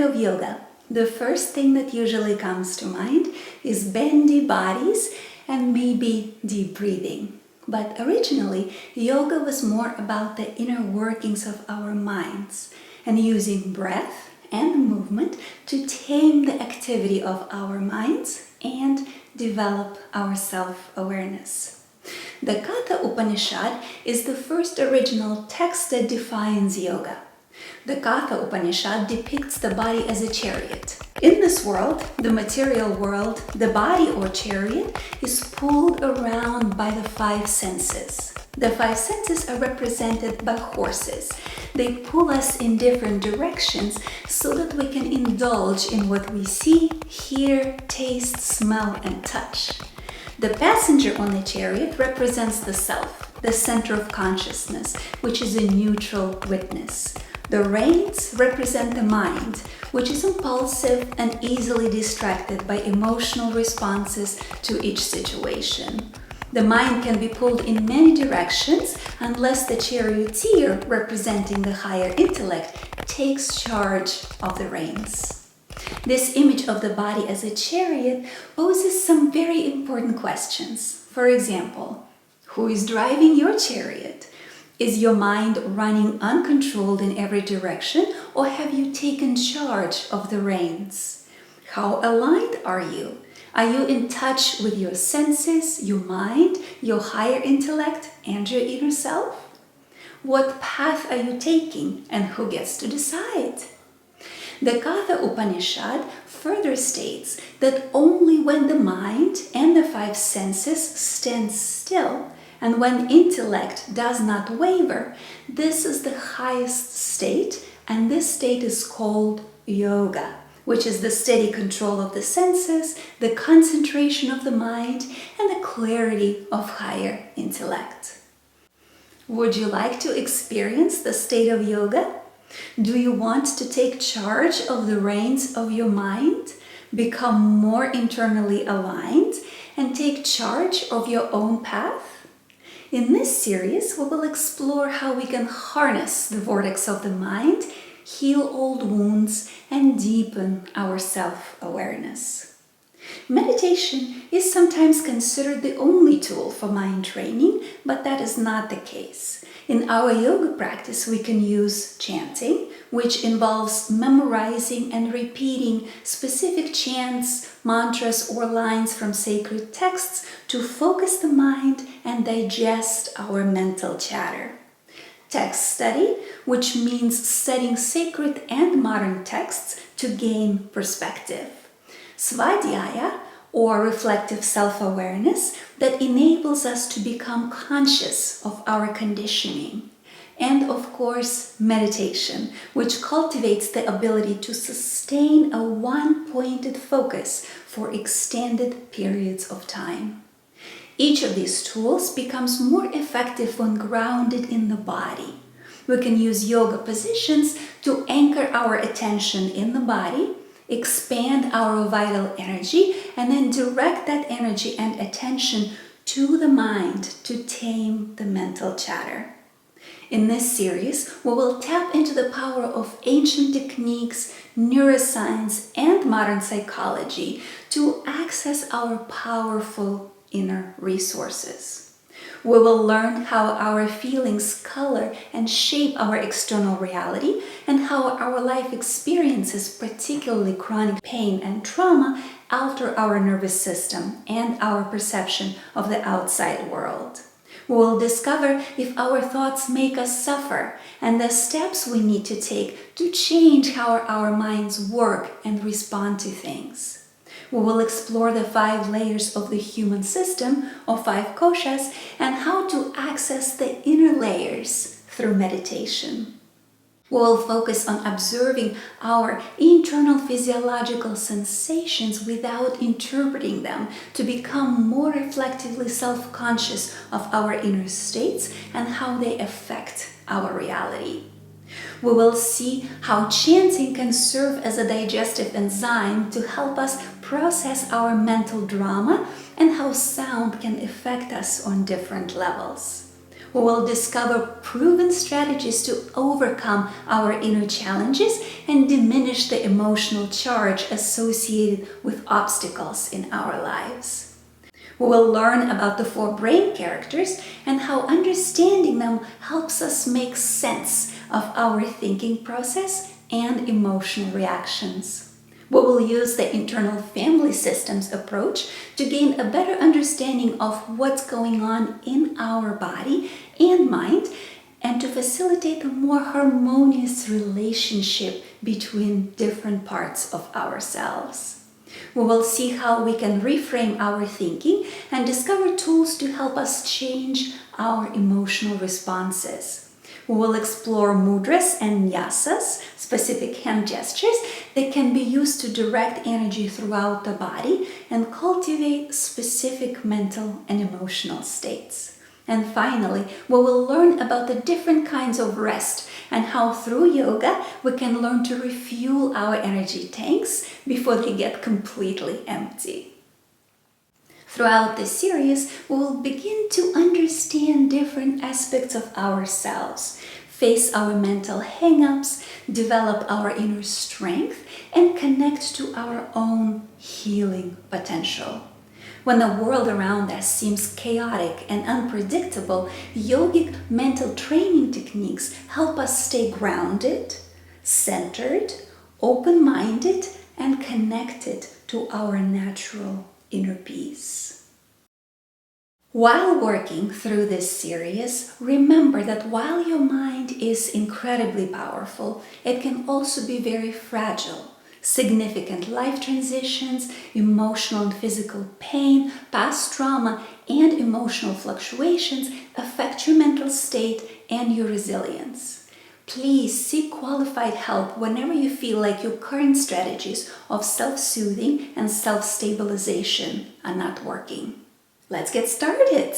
of yoga, the first thing that usually comes to mind is bendy bodies and maybe deep breathing. But originally, yoga was more about the inner workings of our minds and using breath and movement to tame the activity of our minds and develop our self-awareness. The Katha Upanishad is the first original text that defines yoga. The Katha Upanishad depicts the body as a chariot. In this world, the material world, the body or chariot is pulled around by the five senses. The five senses are represented by horses. They pull us in different directions so that we can indulge in what we see, hear, taste, smell, and touch. The passenger on the chariot represents the self, the center of consciousness, which is a neutral witness. The reins represent the mind, which is impulsive and easily distracted by emotional responses to each situation. The mind can be pulled in many directions unless the charioteer, representing the higher intellect, takes charge of the reins. This image of the body as a chariot poses some very important questions. For example, who is driving your chariot? Is your mind running uncontrolled in every direction, or have you taken charge of the reins? How aligned are you? Are you in touch with your senses, your mind, your higher intellect, and your inner self? What path are you taking, and who gets to decide? The Katha Upanishad further states that only when the mind and the five senses stand still, and when intellect does not waver, this is the highest state, and this state is called yoga, which is the steady control of the senses, the concentration of the mind, and the clarity of higher intellect. Would you like to experience the state of yoga? Do you want to take charge of the reins of your mind, become more internally aligned, and take charge of your own path? In this series, we will explore how we can harness the vortex of the mind, heal old wounds, and deepen our self-awareness. Meditation is sometimes considered the only tool for mind training, but that is not the case. In our yoga practice, we can use chanting, which involves memorizing and repeating specific chants, mantras, or lines from sacred texts to focus the mind and digest our mental chatter. Text study, which means studying sacred and modern texts to gain perspective. Svadhyaya, or reflective self-awareness, that enables us to become conscious of our conditioning. And of course, meditation, which cultivates the ability to sustain a one-pointed focus for extended periods of time. Each of these tools becomes more effective when grounded in the body. We can use yoga positions to anchor our attention in the body, expand our vital energy, and then direct that energy and attention to the mind to tame the mental chatter. In this series, we will tap into the power of ancient techniques, neuroscience, and modern psychology to access our powerful inner resources. We will learn how our feelings color and shape our external reality, and how our life experiences, particularly chronic pain and trauma, alter our nervous system and our perception of the outside world. We will discover if our thoughts make us suffer and the steps we need to take to change how our minds work and respond to things. We will explore the 5 layers of the human system, or 5 koshas, and how to access the inner layers through meditation. We will focus on observing our internal physiological sensations without interpreting them, to become more reflectively self-conscious of our inner states and how they affect our reality. We will see how chanting can serve as a digestive enzyme to help us process our mental drama, and how sound can affect us on different levels. We will discover proven strategies to overcome our inner challenges and diminish diminish the emotional charge associated with obstacles in our lives. We will learn about the 4 brain characters and how understanding them helps us make sense of our thinking process and emotional reactions. We will use the internal family systems approach to gain a better understanding of what's going on in our body and mind, and to facilitate a more harmonious relationship between different parts of ourselves. We will see how we can reframe our thinking and discover tools to help us change our emotional responses. We will explore mudras and nyasas, specific hand gestures that can be used to direct energy throughout the body and cultivate specific mental and emotional states. And finally, we will learn about the different kinds of rest and how through yoga we can learn to refuel our energy tanks before they get completely empty. Throughout this series, we will begin to understand different aspects of ourselves, face our mental hang-ups, develop our inner strength, and connect to our own healing potential. When the world around us seems chaotic and unpredictable, yogic mental training techniques help us stay grounded, centered, open-minded, and connected to our natural inner peace. While working through this series, remember that while your mind is incredibly powerful, it can also be very fragile. Significant life transitions, emotional and physical pain, past trauma, and emotional fluctuations affect your mental state and your resilience. Please seek qualified help whenever you feel like your current strategies of self-soothing and self-stabilization are not working. Let's get started!